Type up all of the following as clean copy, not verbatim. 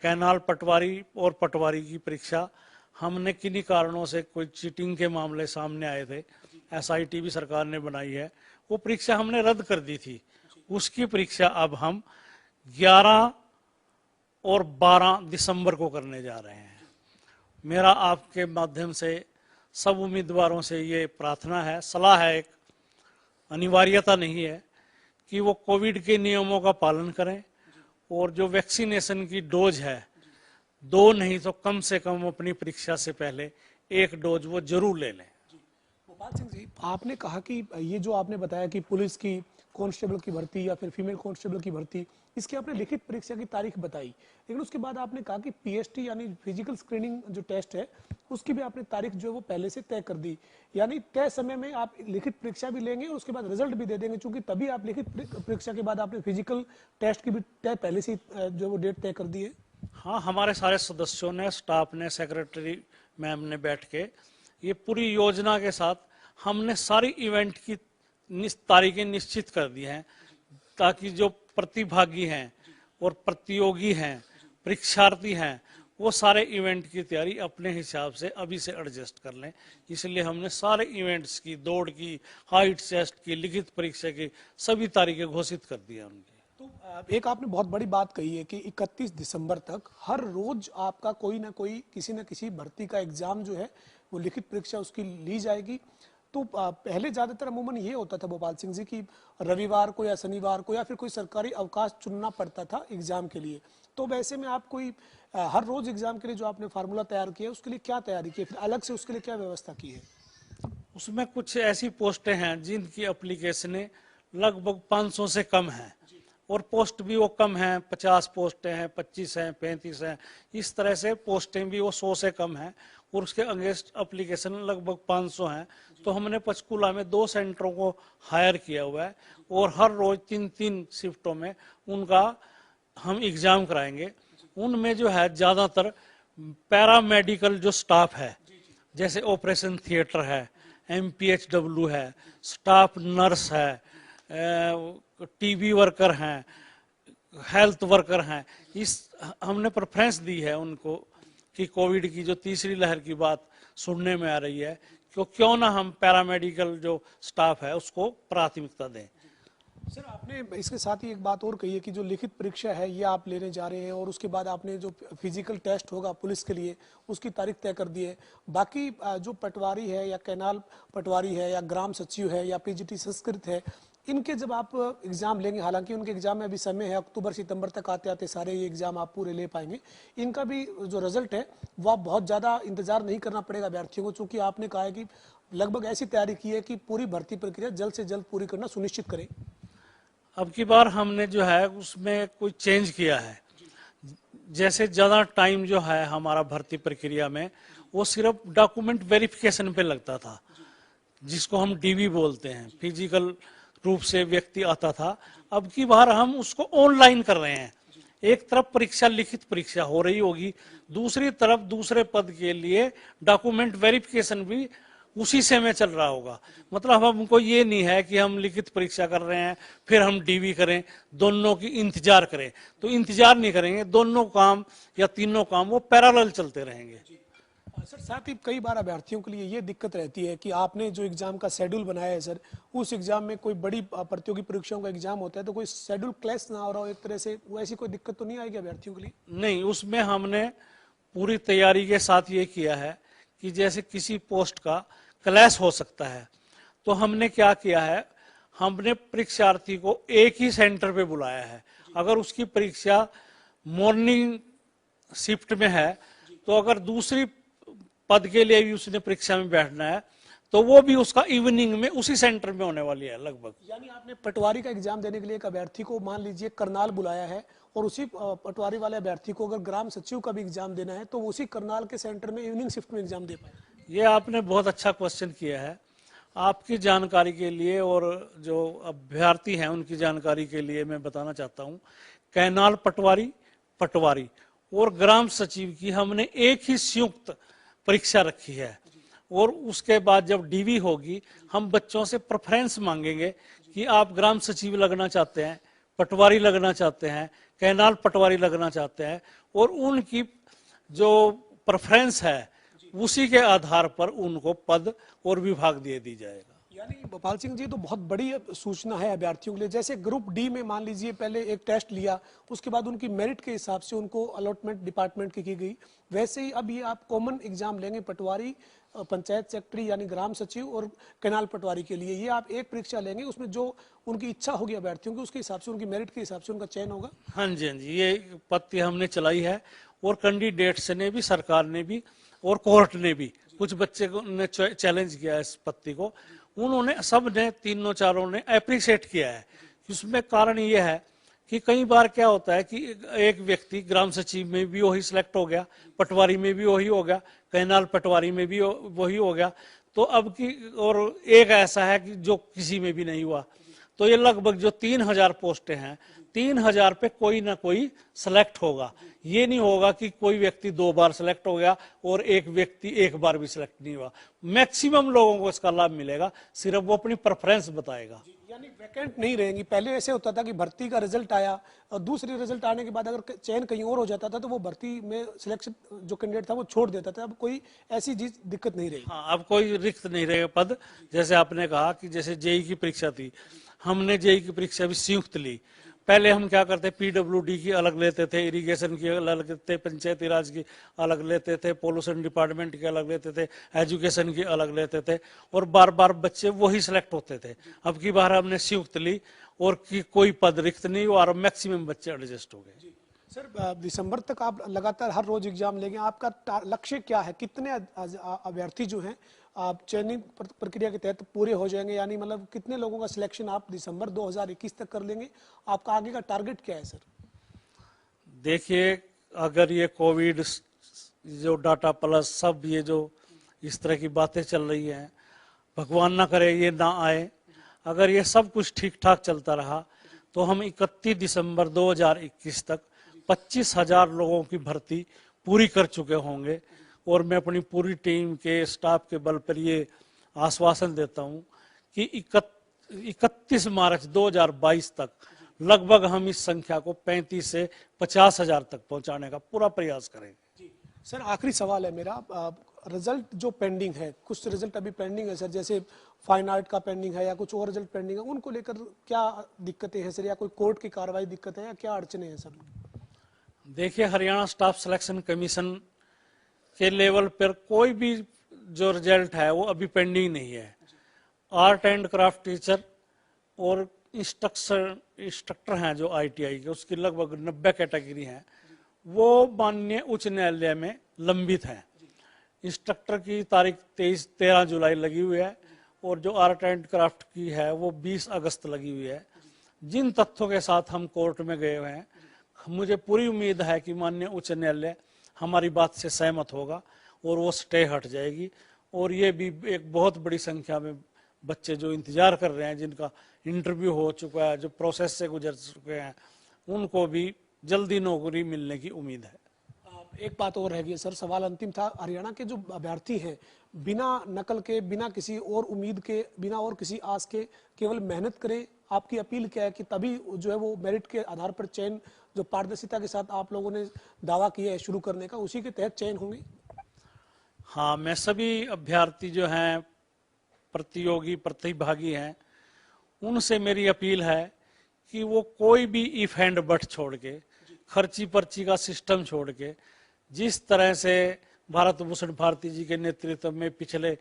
Canal पटवारी और पटवारी की परीक्षा हमने किन्हीं कारणों से, कोई चीटिंग के मामले सामने आए थे, एसआईटी भी सरकार ने बनाई है, वो परीक्षा हमने रद्द कर दी थी। उसकी परीक्षा अब हम 11 और 12 दिसंबर को करने जा रहे हैं। मेरा आपके माध्यम से सब उम्मीदवारों से ये प्रार्थना है, सलाह है, एक अनिवार्यता नहीं है, कि वो कोविड के नियमों का पालन करें और जो वैक्सीनेशन की डोज है, 2 नहीं तो कम से कम अपनी परीक्षा से पहले 1 डोज वो जरूर ले लें। गोपाल सिंह जी, आपने कहा कि ये जो आपने बताया कि पुलिस की कांस्टेबल की भर्ती या फिर फीमेल कांस्टेबल की भर्ती, इसकी आपने लिखित परीक्षा की तारीख बताई, लेकिन उसके बाद आपने कहा कि पीएसटी यानी फिजिकल स्क्रीनिंग जो टेस्ट है उसकी भी आपने तारीख जो है वो पहले से तय कर दी, यानी तय समय में आप लिखित परीक्षा भी लेंगे और उसके बाद रिजल्ट भी दे देंगे, क्योंकि तभी आप लिखित परीक्षा के बाद आपने फिजिकल टेस्ट की भी तय पहले से जो वो डेट तय कर दी है। हाँ, हमारे सारे सदस्यों ने, स्टाफ ने, सेक्रेटरी मैम ने बैठ के ये पूरी योजना के साथ हमने सारी इवेंट की तारीखें निश्चित कर दी हैं, ताकि जो प्रतिभागी हैं और प्रतियोगी हैं, परीक्षार्थी हैं, वो सारे इवेंट की तैयारी अपने हिसाब से अभी से एडजस्ट कर लें। इसलिए हमने सारे इवेंट्स की, दौड़ की, हाइट टेस्ट की, लिखित परीक्षा की सभी तारीखें घोषित कर दी हैं उनकी। तो एक आपने बहुत बड़ी बात कही है कि 31 दिसंबर तक हर रोज आपका कोई ना कोई, किसी न किसी भर्ती का एग्जाम जो है वो लिखित परीक्षा उसकी ली जाएगी। तो पहले ज्यादातर अमूमन ये होता था गोपाल सिंह जी कि रविवार को या शनिवार को या फिर कोई सरकारी अवकाश चुनना पड़ता था एग्जाम के लिए। तो वैसे में आप कोई हर रोज एग्जाम के लिए जो आपने फार्मूला तैयार किया उसके लिए क्या तैयारी की है, फिर अलग से उसके लिए क्या व्यवस्था की है? उसमें कुछ ऐसी पोस्टें हैं जिनकी एप्लीकेशनें लगभग 500 से कम हैं, और पोस्ट भी वो कम हैं, 50 पोस्टें हैं, 25 हैं, 35 हैं, इस तरह से पोस्टें भी वो 100 से कम हैं, और उसके अगेंस्ट एप्लीकेशन लगभग 500 हैं। तो हमने पंचकूला में 2 सेंटरों को हायर किया हुआ है और हर रोज 3-3 शिफ्टों में उनका हम एग्जाम कराएंगे। उनमें जो है ज़्यादातर पैरामेडिकल जो स्टाफ है, जैसे ऑपरेशन थिएटर है, MPHW है, स्टाफ नर्स है, टीबी वर्कर हैं, हेल्थ वर्कर हैं, इस हमने प्रेफरेंस दी है उनको कि कोविड की जो तीसरी लहर की बात सुनने में आ रही है, क्यों ना हम पैरामेडिकल जो स्टाफ है उसको प्राथमिकता दें। सर, आपने इसके साथ ही एक बात और कही है कि जो लिखित परीक्षा है ये आप लेने जा रहे हैं और उसके बाद आपने जो फिजिकल टेस्ट होगा पुलिस के लिए उसकी तारीख तय कर दी है। बाकी जो पटवारी है या कैनाल पटवारी है या ग्राम सचिव है या पीजीटी संस्कृत है, इनके जब आप एग्जाम लेंगे, हालांकि उनके एग्जाम में अभी समय है, अक्टूबर सितंबर तक आते आते सारे ये एग्जाम आप पूरे ले पाएंगे, इनका भी जो रिजल्ट है वो आप बहुत ज़्यादा इंतजार नहीं करना पड़ेगा अभ्यर्थियों को, चूंकि आपने कहा है कि लगभग ऐसी तैयारी की है कि पूरी भर्ती प्रक्रिया जल्द से जल्द पूरी करना सुनिश्चित करें। अब की बार हमने जो है उसमें कोई चेंज किया है, जैसे ज़्यादा टाइम जो है हमारा भर्ती प्रक्रिया में वो सिर्फ डॉक्यूमेंट वेरिफिकेशन पे लगता था, जिसको हम डीवी बोलते हैं, फिजिकल रूप से व्यक्ति आता था। अब की बार हम उसको ऑनलाइन कर रहे हैं। एक तरफ परीक्षा, लिखित परीक्षा हो रही होगी, दूसरी तरफ दूसरे पद के लिए डॉक्यूमेंट वेरिफिकेशन भी उसी से में चल रहा होगा। मतलब हमको ये नहीं है कि हम लिखित परीक्षा कर रहे हैं फिर हम डीवी करें, दोनों की इंतजार करें, तो इंतजार नहीं करेंगे, दोनों काम या तीनों काम वो पैरेलल चलते रहेंगे। सर, साथ ही कई बार अभ्यर्थियों के लिए ये दिक्कत रहती है कि आपने जो एग्जाम का शेड्यूल बनाया है सर, उस एग्जाम में कोई बड़ी प्रतियोगी परीक्षाओं का एग्जाम होता है तो कोई शेड्यूल क्लैश ना हो रहा हो एक तरह से, वो ऐसी कोई दिक्कत तो नहीं आएगी अभ्यर्थियों के लिए? नहीं, उसमें हमने पूरी तैयारी के साथ ये किया है कि जैसे किसी पोस्ट का क्लैश हो सकता है, तो हमने क्या किया है, हमने परीक्षार्थी को एक ही सेंटर पे बुलाया है। अगर उसकी परीक्षा मॉर्निंग शिफ्ट में है तो अगर दूसरी पद के लिए भी उसने परीक्षा में बैठना है तो वो भी उसका इवनिंग में उसी सेंटर में होने वाली है लगभग। यानी आपने पटवारी का एग्जाम देने के लिए एक अभ्यर्थी को मान लीजिए करनाल बुलाया है और उसी पटवारी वाले अभ्यर्थी को अगर ग्राम सचिव का भी एग्जाम देना है तो उसी करनाल के सेंटर में इवनिंग शिफ्ट में एग्जाम दे पाए। ये आपने बहुत अच्छा क्वेश्चन किया है। आपकी जानकारी के लिए और जो अभ्यर्थी हैं उनकी जानकारी के लिए मैं बताना चाहता हूँ, कैनाल पटवारी और ग्राम सचिव की हमने एक ही संयुक्त परीक्षा रखी है, और उसके बाद जब डीवी होगी हम बच्चों से प्रेफरेंस मांगेंगे कि आप ग्राम सचिव लगना चाहते हैं, पटवारी लगना चाहते हैं, कैनाल पटवारी लगना चाहते हैं, और उनकी जो प्रेफरेंस है उसी के आधार पर उनको पद और विभाग दे दी जाएगा। यानी गोपाल सिंह जी, तो बहुत बड़ी सूचना है अभ्यर्थियों के लिए। जैसे ग्रुप डी में मान लीजिए पहले एक टेस्ट लिया, उसके बाद उनकी मेरिट के हिसाब से उनको अलॉटमेंट डिपार्टमेंट की गई, वैसे ही अब ये आप कॉमन एग्जाम लेंगे पटवारी, पंचायत सेक्रेटरी यानी ग्राम सचिव और कैनाल पटवारी के लिए। ये आप एक परीक्षा लेंगे, उसमें जो उनकी इच्छा होगी अभ्यर्थियों की, उसके हिसाब से उनकी मेरिट के हिसाब से उनका चयन होगा। हाँ जी, हाँ जी, ये पत्ती हमने चलाई है, और कैंडिडेट्स ने भी, सरकार ने भी और कोर्ट ने भी, कुछ बच्चे को ने चैलेंज किया है इस पत्ती को, उन्होंने सब ने, तीनों चारों ने अप्रिशिएट किया है। उसमें कारण ये है कि कई बार क्या होता है कि एक व्यक्ति ग्राम सचिव में भी वही सिलेक्ट हो गया, पटवारी में भी वही हो गया, कैनाल पटवारी में भी वही हो गया, तो अब की, और एक ऐसा है कि जो किसी में भी नहीं हुआ। तो ये लगभग जो 3000 पोस्टें हैं, 3000 पे कोई ना कोई सिलेक्ट होगा। ये नहीं होगा कि कोई व्यक्ति 2 बार सिलेक्ट हो गया और एक व्यक्ति 1 बार भी सिलेक्ट नहीं हुआ। मैक्सिमम लोगों को इसका लाभ मिलेगा, सिर्फ वो अपनी प्रेफरेंस बताएगा। यानी वैकेंट नहीं रहेंगी। पहले ऐसे होता था कि भर्ती का रिजल्ट आया और दूसरी रिजल्ट आने के बाद अगर चयन कहीं और हो जाता था तो वो भर्ती में सिलेक्शन जो कैंडिडेट था वो छोड़ देता था। अब कोई ऐसी चीज दिक्कत नहीं रही। हाँ, अब कोई रिक्त नहीं रहेगा पद। जैसे आपने कहा कि जैसे जेई की परीक्षा थी, हमने जेई की परीक्षा भी संयुक्त ली। पहले हम क्या करते, पीडब्ल्यूडी की अलग लेते थे, इरिगेशन की अलग लेते थे, पंचायती राज की अलग लेते थे, पोल्यूशन डिपार्टमेंट की अलग लेते थे, एजुकेशन की अलग लेते थे, और बार बार बच्चे वही सिलेक्ट होते थे। अब की बार हमने संयुक्त ली और की कोई पद रिक्त नहीं हुआ और मैक्सिमम बच्चे एडजस्ट हो गए। सर, दिसंबर तक आप लगातार हर रोज एग्जाम लेंगे, आपका लक्ष्य क्या है? कितने अभ्यर्थी जो हैं आप चयनित प्रक्रिया के तहत पूरे हो जाएंगे? यानी मतलब कितने लोगों का सिलेक्शन आप दिसंबर 2021 तक कर लेंगे? आपका आगे का टारगेट क्या है सर? देखिए, अगर ये कोविड जो डाटा प्लस सब ये जो इस तरह की बातें चल रही हैं, भगवान ना करे ये ना आए, अगर ये सब कुछ ठीक ठाक चलता रहा तो हम 31 दिसंबर 2021 तक 25,000 लोगों की भर्ती पूरी कर चुके होंगे। और मैं अपनी पूरी टीम के स्टाफ के बल पर ये आश्वासन देता हूं कि 31 मार्च 2022 तक लगभग हम इस संख्या को 35 से 50,000 तक पहुंचाने का पूरा प्रयास करेंगे। सर, आखिरी सवाल है मेरा। रिजल्ट जो पेंडिंग है, कुछ रिजल्ट अभी पेंडिंग है सर, जैसे फाइन आर्ट का पेंडिंग है या कुछ और रिजल्ट पेंडिंग है, उनको लेकर क्या दिक्कतें हैं सर, या कोई कोर्ट की कार्रवाई दिक्कत है या क्या अड़चने हैं सर? देखिए, हरियाणा स्टाफ सिलेक्शन कमीशन के लेवल पर कोई भी जो रिजल्ट है वो अभी पेंडिंग नहीं है। आर्ट एंड क्राफ्ट टीचर और इंस्ट्रक्टर हैं जो ITI के, उसकी लगभग 90 कैटेगरी हैं, वो माननीय उच्च न्यायालय में लंबित है। इंस्ट्रक्टर की तारीख 13 जुलाई लगी हुई है और जो आर्ट एंड क्राफ्ट की है वो 20 अगस्त लगी हुई है। जिन तथ्यों के साथ हम कोर्ट में गए हुए हैं, मुझे पूरी उम्मीद है कि माननीय उच्च न्यायालय हमारी बात से सहमत होगा और वो स्टे हट जाएगी। और ये भी एक बहुत बड़ी संख्या में बच्चे जो इंतजार कर रहे हैं, जिनका इंटरव्यू हो चुका है, जो प्रोसेस से गुजर चुके हैं, उनको भी जल्दी नौकरी मिलने की उम्मीद है। एक बात और है सर, सवाल अंतिम था। हरियाणा के जो अभ्यर्थी हैं, बिना नकल के, बिना किसी और उम्मीद के, बिना और किसी आस के केवल मेहनत करें, आपकी अपील क्या है कि तभी जो है वो मेरिट के आधार पर चयन, जो पारदर्शिता के साथ आप लोगों ने दावा किया है शुरू करने का, उसी के तहत चयन होंगे? हाँ, मैं सभी अभ्यर्थी जो हैं, प्रतियोगी प्रतिभागी हैं, उनसे मेरी अपील है कि वो कोई भी इफ एंड बट छोड़ के, खर्ची पर्ची का सिस्टम छोड़ के, जिस तरह से भारत भूषण भारती जी के नेतृत्व में पिछले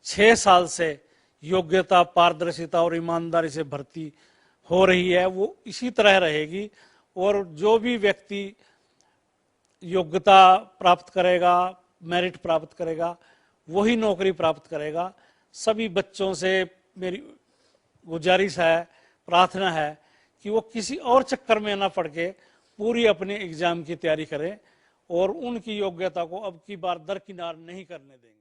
6 साल से योग्यता, पारदर्शिता और ईमानदारी से भर्ती हो रही है, वो इसी तरह रहेगी। और जो भी व्यक्ति योग्यता प्राप्त करेगा, मेरिट प्राप्त करेगा, वही नौकरी प्राप्त करेगा। सभी बच्चों से मेरी गुजारिश है, प्रार्थना है कि वो किसी और चक्कर में ना पड़ के पूरी अपने एग्जाम की तैयारी करें और उनकी योग्यता को अब की बार दरकिनार नहीं करने देंगे।